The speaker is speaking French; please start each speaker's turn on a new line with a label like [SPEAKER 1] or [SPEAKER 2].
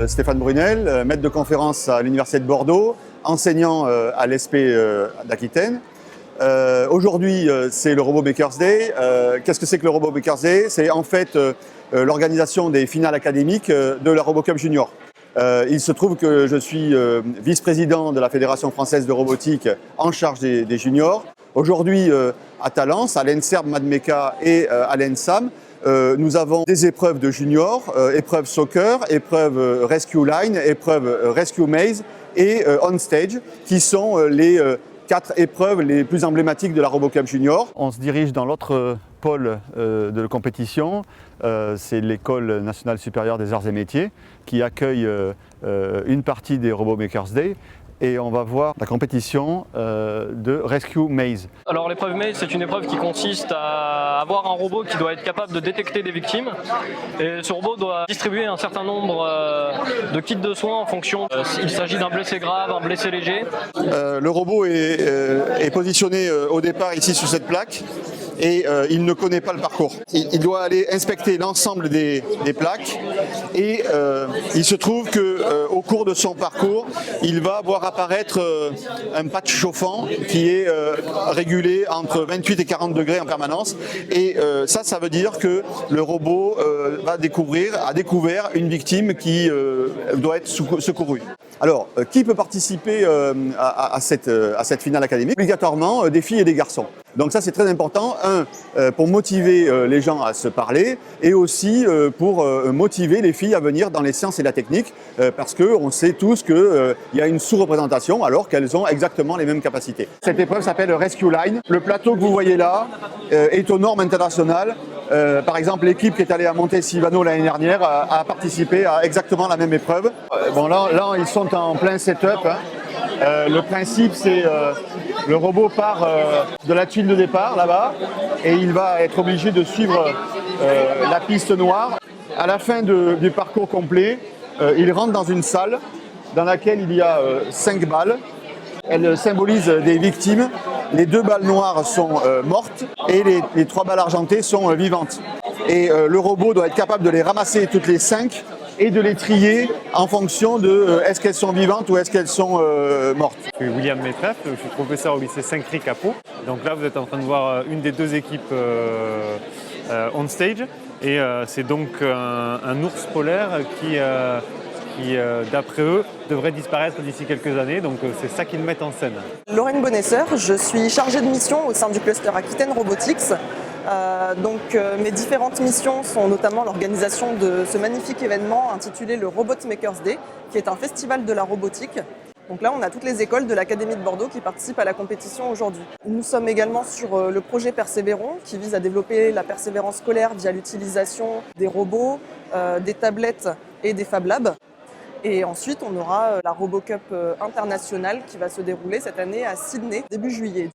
[SPEAKER 1] Stéphane Brunel, maître de conférence à l'Université de Bordeaux, enseignant à l'ESP d'Aquitaine. Aujourd'hui, c'est le Robot Makers Day. Qu'est-ce que c'est que le Robot Makers Day? C'est en fait l'organisation des finales académiques de la RoboCup Junior. Il se trouve que je suis vice-président de la Fédération française de robotique en charge des juniors. Aujourd'hui, à Talence, à l'ENSERB Madmeka et à l'ENSAM, nous avons des épreuves de juniors, épreuves soccer, épreuves rescue line, épreuves rescue maze et on stage, qui sont les 4 épreuves les plus emblématiques de la RoboCup Junior. On se dirige dans l'autre pôle de la compétition, c'est l'École nationale supérieure des arts et métiers qui accueille une partie des Robot Makers Day. Et on va voir la compétition de Rescue Maze.
[SPEAKER 2] Alors l'épreuve Maze, c'est une épreuve qui consiste à avoir un robot qui doit être capable de détecter des victimes. Et ce robot doit distribuer un certain nombre de kits de soins en fonction s'il s'agit d'un blessé grave, un blessé léger.
[SPEAKER 1] Le robot est positionné au départ ici sur cette plaque. Et il ne connaît pas le parcours. Il doit aller inspecter l'ensemble des plaques et il se trouve qu'au cours de son parcours, il va voir apparaître un patch chauffant qui est régulé entre 28 et 40 degrés en permanence. Et ça veut dire que le robot a découvert une victime qui doit être secourue. Alors, qui peut participer à cette finale académique? Obligatoirement des filles et des garçons. Donc ça, c'est très important, pour motiver les gens à se parler et aussi pour motiver les filles à venir dans les sciences et la technique parce qu'on sait tous qu'il y a une sous-représentation alors qu'elles ont exactement les mêmes capacités. Cette épreuve s'appelle Rescue Line. Le plateau que vous voyez là est aux normes internationales. Par exemple, l'équipe qui est allée à Montesivano l'année dernière a participé à exactement la même épreuve. Bon, là, ils sont en plein setup. Le principe, c'est le robot part de la tuile de départ, là-bas, et il va être obligé de suivre la piste noire. À la fin du parcours complet, il rentre dans une salle dans laquelle il y a 5 balles. Elles symbolisent des victimes. Les 2 balles noires sont mortes et les 3 balles argentées sont vivantes. Et le robot doit être capable de les ramasser toutes les 5 et de les trier en fonction de est-ce qu'elles sont vivantes ou est-ce qu'elles sont mortes.
[SPEAKER 3] Je suis William Métreff, je suis professeur au lycée Saint-Cric à Pau. Donc là, vous êtes en train de voir une des 2 équipes on stage. Et c'est donc un ours polaire qui d'après eux, devrait disparaître d'ici quelques années. Donc c'est ça qu'ils mettent en scène.
[SPEAKER 4] Lorraine Bonnesser, je suis chargée de mission au sein du cluster Aquitaine Robotics. Mes différentes missions sont notamment l'organisation de ce magnifique événement intitulé le Robot Makers Day, qui est un festival de la robotique. Donc là, on a toutes les écoles de l'Académie de Bordeaux qui participent à la compétition aujourd'hui. Nous sommes également sur le projet Persévérons, qui vise à développer la persévérance scolaire via l'utilisation des robots, des tablettes et des Fab Labs. Et ensuite, on aura la RoboCup internationale qui va se dérouler cette année à Sydney, début juillet.